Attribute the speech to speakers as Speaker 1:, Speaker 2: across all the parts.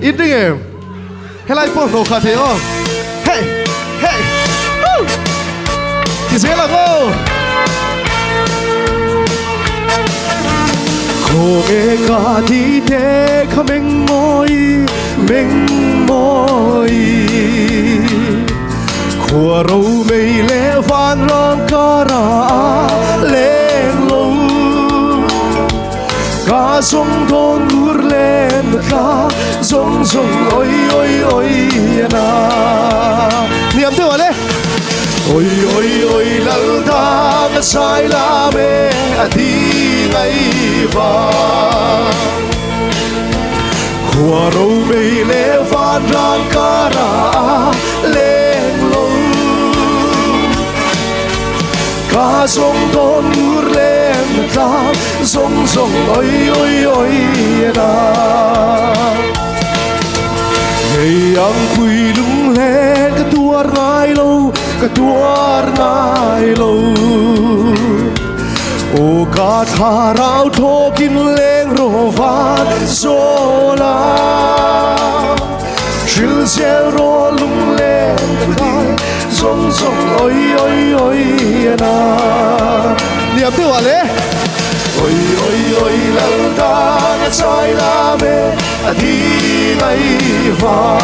Speaker 1: ít đi em hay lại phong độ khá thế không hey hey thì sẽ là cô cô nghe cả thì thế khá mình môi khua râu mây lẽ van rong cả ra lên lâu cả sông thôn ngur lên cả sông ôi na niệm theo à đấy ôi lal ta sai la mê đi ngày va khua râu mây lẽ van rong cả ra lên lâu cả sông thôn ngur lên cả sông ôi na ngày ang quy lung lên cái tuar nai lâu ô cả thà rau thô kinh lên rô van xô la chill xe rô lung lên cái sông ôi na niệm theo à lẽ ôi lal ta sai la mê đi ngày va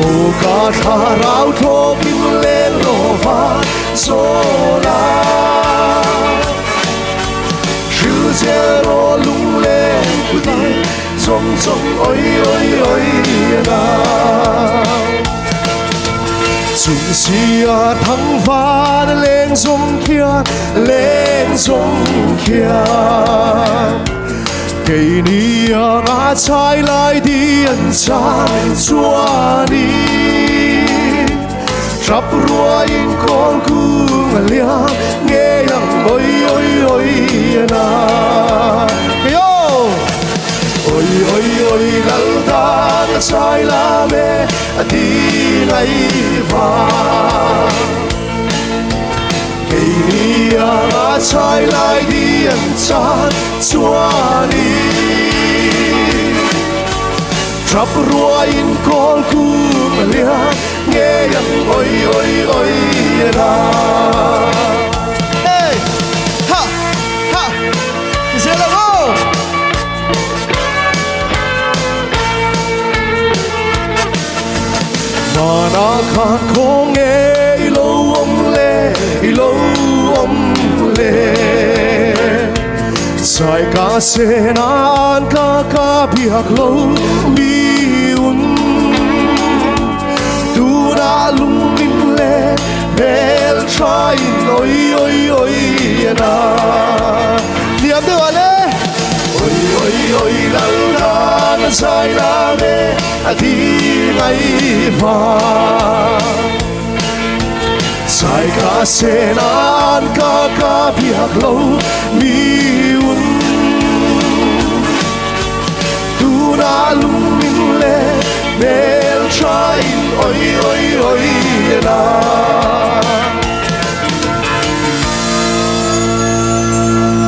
Speaker 1: ô cả thà rau thô kinh lên rô van xô la chill xe rô lung lên cái sông ôi na chúng xia thăng van lên sông kia cây nia ngã trái lại điên trái chua đi rắp rùa in con cung lia nghe yang ôi na ôi lal ta sai la mê đi ngày va cây nia ngã trái lại điên trái chua đi rắp rùa in con cung lia nghe yang ôi na hey ha thì sẽ là cô mà đã khát khô nghe lâu ông lê sai cả xe nan cả biak lâu mi un tu đã lung min lê bel trai ôi na niệm theo à lê ôi lal ta sai la mê đi ngày va sai cả xe nan cả biak lâu mi un tu đã lung min lê bel trai ôi na